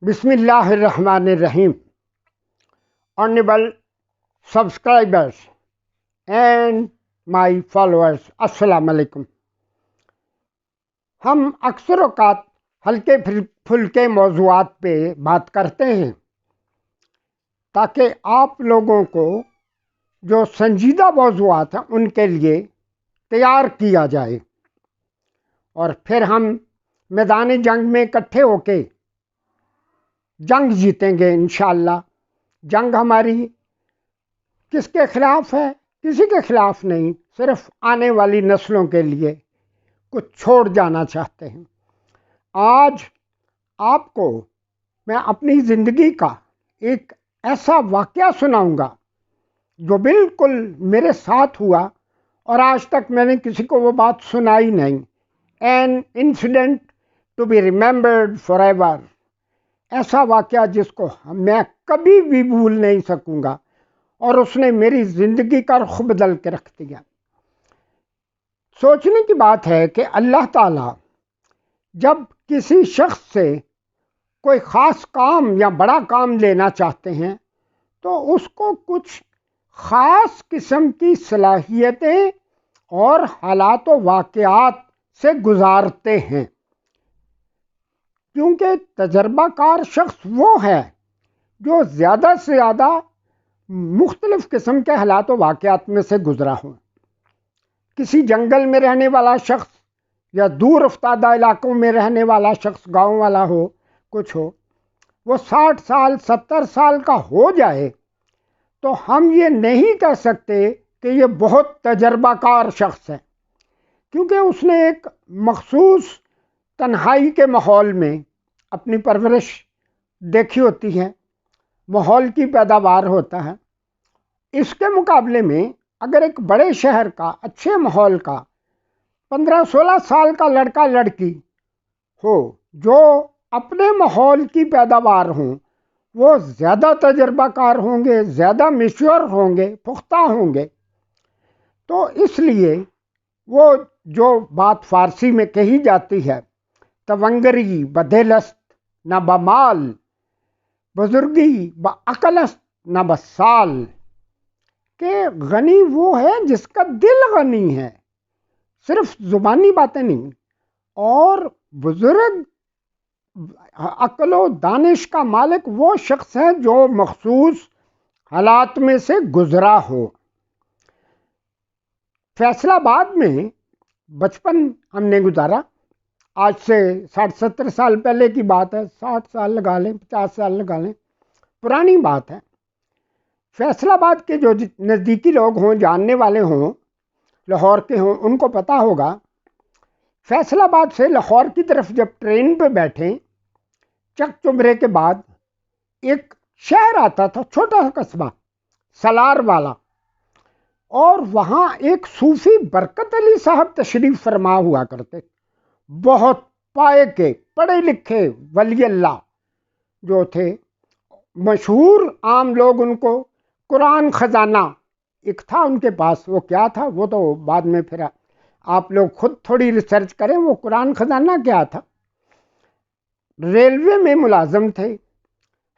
بسم اللہ الرحمن الرحیم. Honorable subscribers and my followers, السلام علیکم. ہم اکثر اوقات ہلکے پھلکے موضوعات پہ بات کرتے ہیں تاکہ آپ لوگوں کو جو سنجیدہ موضوعات ہیں ان کے لیے تیار کیا جائے، اور پھر ہم میدان جنگ میں اکٹھے ہو کے جنگ جیتیں گے انشاءاللہ. جنگ ہماری کس کے خلاف ہے؟ کسی کے خلاف نہیں، صرف آنے والی نسلوں کے لیے کچھ چھوڑ جانا چاہتے ہیں. آج آپ کو میں اپنی زندگی کا ایک ایسا واقعہ سناؤں گا جو بالکل میرے ساتھ ہوا اور آج تک میں نے کسی کو وہ بات سنائی نہیں. An incident to be remembered forever. ایسا واقعہ جس کو میں کبھی بھی بھول نہیں سکوں گا، اور اس نے میری زندگی کا رخ بدل کے رکھ دیا. سوچنے کی بات ہے کہ اللہ تعالیٰ جب کسی شخص سے کوئی خاص کام یا بڑا کام لینا چاہتے ہیں تو اس کو کچھ خاص قسم کی صلاحیتیں اور حالات و واقعات سے گزارتے ہیں، کیونکہ تجربہ کار شخص وہ ہے جو زیادہ سے زیادہ مختلف قسم کے حالات و واقعات میں سے گزرا ہو. کسی جنگل میں رہنے والا شخص یا دور افتادہ علاقوں میں رہنے والا شخص، گاؤں والا ہو، کچھ ہو، وہ 60 سال 70 سال کا ہو جائے تو ہم یہ نہیں کہہ سکتے کہ یہ بہت تجربہ کار شخص ہے، کیونکہ اس نے ایک مخصوص تنہائی کے ماحول میں اپنی پرورش دیکھی ہوتی ہے، ماحول کی پیداوار ہوتا ہے. اس کے مقابلے میں اگر ایک بڑے شہر کا، اچھے ماحول کا 15-16 سال کا لڑکا لڑکی ہو جو اپنے ماحول کی پیداوار ہوں، وہ زیادہ تجربہ کار ہوں گے، زیادہ میچور ہوں گے، پختہ ہوں گے. تو اس لیے وہ جو بات فارسی میں کہی جاتی ہے، تونگری بدلست نہ بمال، بزرگی بعقل است نہ بسال، کہ غنی وہ ہے جس کا دل غنی ہے، صرف زبانی باتیں نہیں، اور بزرگ عقل و دانش کا مالک وہ شخص ہے جو مخصوص حالات میں سے گزرا ہو. فیصل آباد میں بچپن ہم نے گزارا. آج سے 60-70 سال پہلے کی بات ہے، 60 سال لگا لیں، 50 سال لگا لیں، پرانی بات ہے. فیصل آباد کے جو نزدیکی لوگ ہوں، جاننے والے ہوں، لاہور کے ہوں، ان کو پتہ ہوگا فیصل آباد سے لاہور کی طرف جب ٹرین پہ بیٹھیں، چک چمرے کے بعد ایک شہر آتا تھا، چھوٹا سا قصبہ سلار والا، اور وہاں ایک صوفی برکت علی صاحب تشریف فرما ہوا کرتے، بہت پائے کے پڑھے لکھے ولی اللہ جو تھے، مشہور. عام لوگ ان کو قرآن خزانہ ایک تھا ان کے پاس، وہ کیا تھا وہ تو بعد میں پھر آپ لوگ خود تھوڑی ریسرچ کریں وہ قرآن خزانہ کیا تھا. ریلوے میں ملازم تھے،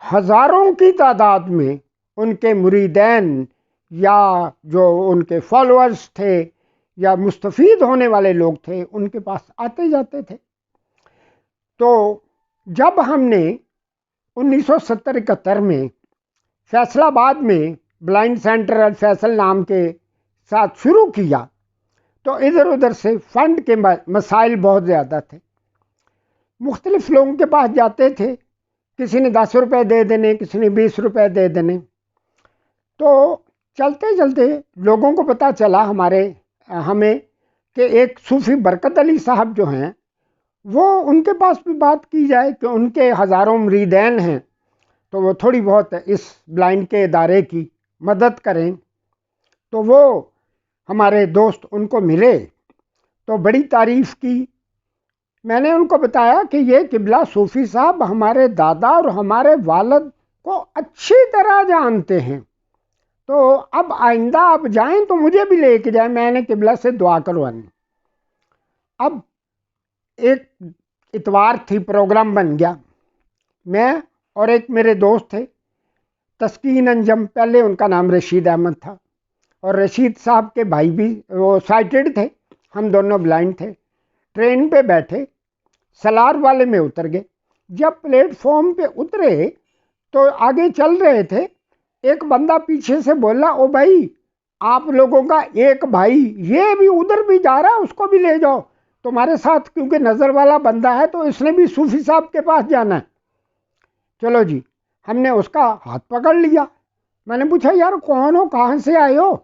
ہزاروں کی تعداد میں ان کے مریدین یا جو ان کے فالوورز تھے یا مستفید ہونے والے لوگ تھے ان کے پاس آتے جاتے تھے. تو جب ہم نے 1970-71 میں فیصل آباد میں بلائنڈ سینٹر الفیصل نام کے ساتھ شروع کیا تو ادھر ادھر سے فنڈ کے مسائل بہت زیادہ تھے. مختلف لوگوں کے پاس جاتے تھے، کسی نے 10 روپے دے دینے، کسی نے 20 روپے دے دینے. تو چلتے چلتے لوگوں کو پتہ چلا ہمیں کہ ایک صوفی برکت علی صاحب جو ہیں وہ ان کے پاس بھی بات کی جائے کہ ان کے ہزاروں مریدین ہیں تو وہ تھوڑی بہت اس بلائنڈ کے ادارے کی مدد کریں. تو وہ ہمارے دوست ان کو ملے تو بڑی تعریف کی. میں نے ان کو بتایا کہ یہ قبلہ صوفی صاحب ہمارے دادا اور ہمارے والد کو اچھی طرح جانتے ہیں، تو اب آئندہ آپ جائیں تو مجھے بھی لے کے جائیں، میں نے قبلہ سے دعا کروانی. اب ایک اتوار تھی، پروگرام بن گیا، میں اور ایک میرے دوست تھے تسکین انجم، پہلے ان کا نام رشید احمد تھا، اور رشید صاحب کے بھائی بھی وہ سائٹڈ تھے، ہم دونوں بلائنڈ تھے۔ ٹرین پہ بیٹھے، سلار والے میں اتر گئے۔ جب پلیٹ فارم پہ اترے تو آگے چل رہے تھے، ایک بندہ پیچھے سے بولا، او بھائی آپ لوگوں کا ایک بھائی یہ بھی ادھر بھی جا رہا ہے، اس کو بھی لے جاؤ تمہارے ساتھ، کیونکہ نظر والا بندہ ہے تو اس نے بھی صوفی صاحب کے پاس جانا ہے۔ چلو جی، ہم نے اس کا ہاتھ پکڑ لیا۔ میں نے پوچھا یار کون ہو، کہاں سے آئے ہو؟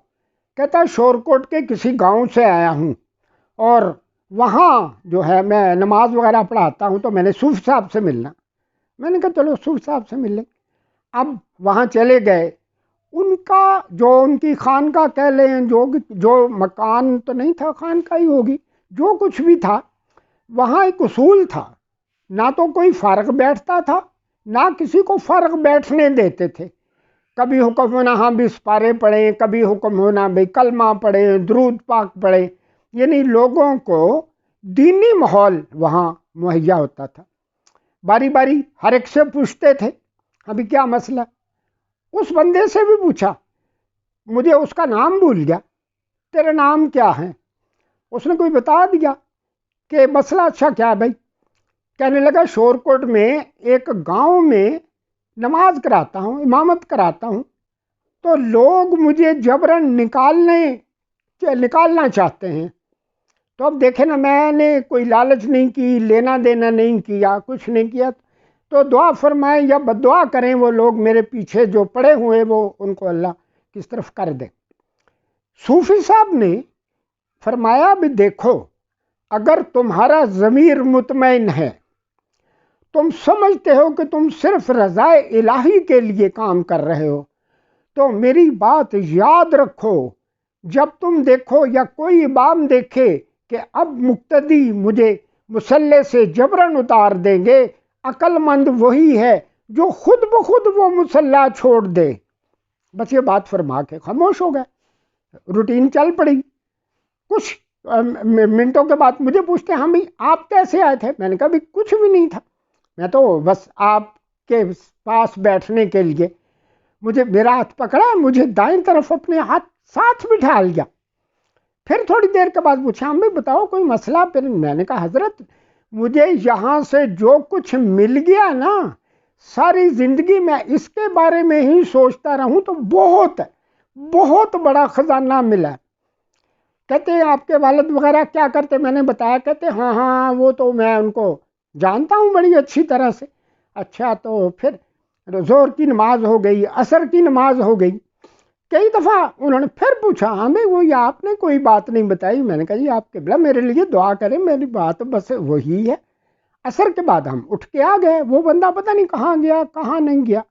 کہتا شور کوٹ کے کسی گاؤں سے آیا ہوں، اور وہاں جو ہے میں نماز وغیرہ پڑھاتا ہوں، تو میں نے صوفی صاحب سے ملنا۔ میں نے کہا چلو صوفی صاحب سے مل لیں۔ اب وہاں چلے گئے، ان کا جو ان کی خانقاہ کہہ لیں، جو مکان تو نہیں تھا، خانقاہ ہی ہوگی، جو کچھ بھی تھا وہاں ایک اصول تھا، نہ تو کوئی فارغ بیٹھتا تھا، نہ کسی کو فارغ بیٹھنے دیتے تھے۔ کبھی حکم ہونا ہاں بھی سپارے پڑھیں، کبھی حکم ہونا بھائی کلمہ پڑھیں، درود پاک پڑھیں، یعنی لوگوں کو دینی ماحول وہاں مہیا ہوتا تھا۔ باری باری ہر ایک سے پوچھتے تھے ابھی کیا مسئلہ۔ اس بندے سے بھی پوچھا، مجھے اس کا نام بھول گیا، تیرا نام کیا ہے؟ اس نے کوئی بتا دیا کہ مسئلہ اچھا کیا ہے بھائی؟ کہنے لگا شور کوٹ میں ایک گاؤں میں نماز کراتا ہوں، امامت کراتا ہوں، تو لوگ مجھے جبراً نکالنا چاہتے ہیں۔ تو اب دیکھیں نا، میں نے کوئی لالچ نہیں کی، لینا دینا نہیں کیا، کچھ نہیں کیا، تو دعا فرمائیں یا بد دعا کریں وہ لوگ میرے پیچھے جو پڑے ہوئے، وہ ان کو اللہ کس طرف کر دے۔ صوفی صاحب نے فرمایا بھی دیکھو، اگر تمہارا ضمیر مطمئن ہے، تم سمجھتے ہو کہ تم صرف رضا الہی کے لیے کام کر رہے ہو، تو میری بات یاد رکھو، جب تم دیکھو یا کوئی امام دیکھے کہ اب مقتدی مجھے مسلح سے جبراً اتار دیں گے، عقل مند وہی ہے جو خود بخود وہ مسلح چھوڑ دے۔ بس یہ بات فرما کے خاموش ہو گئے۔ روٹین چل پڑی۔ کچھ منٹوں کے بعد مجھے پوچھتے ہیں ہاں بھائی آپ کیسے آئے تھے؟ میں نے کہا بھی کچھ بھی نہیں تھا، میں تو بس آپ کے پاس بیٹھنے کے لیے، مجھے میرا ہاتھ پکڑا، مجھے دائیں طرف اپنے ہاتھ ساتھ بٹھا لیا۔ پھر تھوڑی دیر کے بعد پوچھا ہم بھی بتاؤ کوئی مسئلہ؟ پھر میں نے کہا حضرت مجھے یہاں سے جو کچھ مل گیا نا، ساری زندگی میں اس کے بارے میں ہی سوچتا رہوں تو بہت بڑا خزانہ ملا۔ کہتے ہیں آپ کے والد وغیرہ کیا کرتے؟ میں نے بتایا، کہتے ہاں وہ تو میں ان کو جانتا ہوں بڑی اچھی طرح سے۔ اچھا، تو پھر ظہر کی نماز ہو گئی، عصر کی نماز ہو گئی، کئی دفعہ انہوں نے پھر پوچھا ہمیں وہ آپ نے کوئی بات نہیں بتائی۔ میں نے کہا جی آپ قبلہ میرے لیے دعا کریں، میری بات بس وہی ہے۔ عصر کے بعد ہم اٹھ کے آ گئے، وہ بندہ پتہ نہیں کہاں گیا کہاں نہیں گیا۔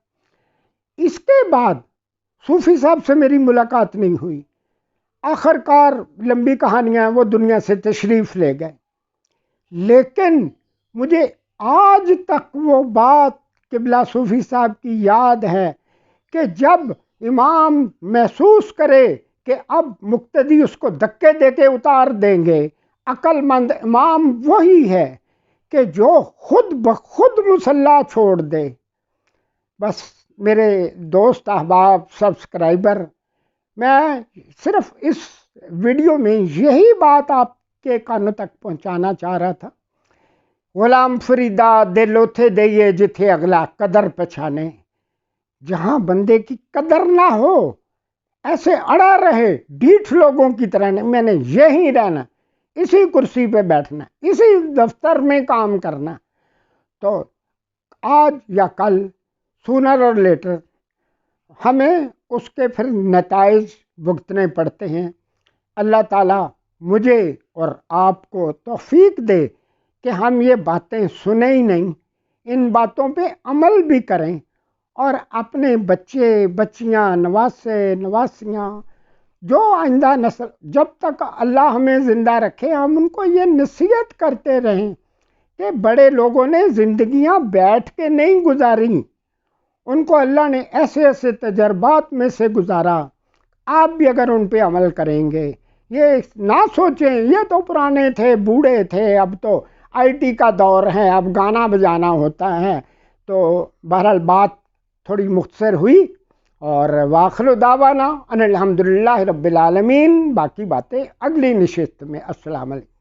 اس کے بعد صوفی صاحب سے میری ملاقات نہیں ہوئی۔ آخر کار لمبی کہانیاں، وہ دنیا سے تشریف لے گئے، لیکن مجھے آج تک وہ بات قبلہ صوفی صاحب کی یاد ہے کہ جب امام محسوس کرے کہ اب مقتدی اس کو دھکے دے کے اتار دیں گے، عقل مند امام وہی ہے کہ جو خود بخود مصلی چھوڑ دے۔ بس میرے دوست احباب سبسکرائبر، میں صرف اس ویڈیو میں یہی بات آپ کے کانوں تک پہنچانا چاہ رہا تھا۔ غلام فریدہ دل اوتھے دئیے جتھے اگلا قدر پچھانے۔ جہاں بندے کی قدر نہ ہو، ایسے اڑا رہے ڈھیٹھ لوگوں کی طرح نہیں، میں نے یہی رہنا، اسی کرسی پہ بیٹھنا، اسی دفتر میں کام کرنا، تو آج یا کل، سونر اور لیٹر، ہمیں اس کے پھر نتائج بھگتنے پڑتے ہیں۔ اللہ تعالیٰ مجھے اور آپ کو توفیق دے کہ ہم یہ باتیں سنیں ہی نہیں، ان باتوں پہ عمل بھی کریں، اور اپنے بچے بچیاں نواسے نواسیاں جو آئندہ نسل، جب تک اللہ ہمیں زندہ رکھے، ہم ان کو یہ نصیحت کرتے رہیں کہ بڑے لوگوں نے زندگیاں بیٹھ کے نہیں گزاری، ان کو اللہ نے ایسے ایسے تجربات میں سے گزارا۔ آپ بھی اگر ان پہ عمل کریں گے، یہ نہ سوچیں یہ تو پرانے تھے، بوڑھے تھے، اب تو آئی ٹی کا دور ہے، اب گانا بجانا ہوتا ہے، تو بہرحال بات تھوڑی مختصر ہوئی، اور واخر دعوانا ان الحمدللہ رب العالمین، باقی باتیں اگلی نشست میں۔ السلام علیکم۔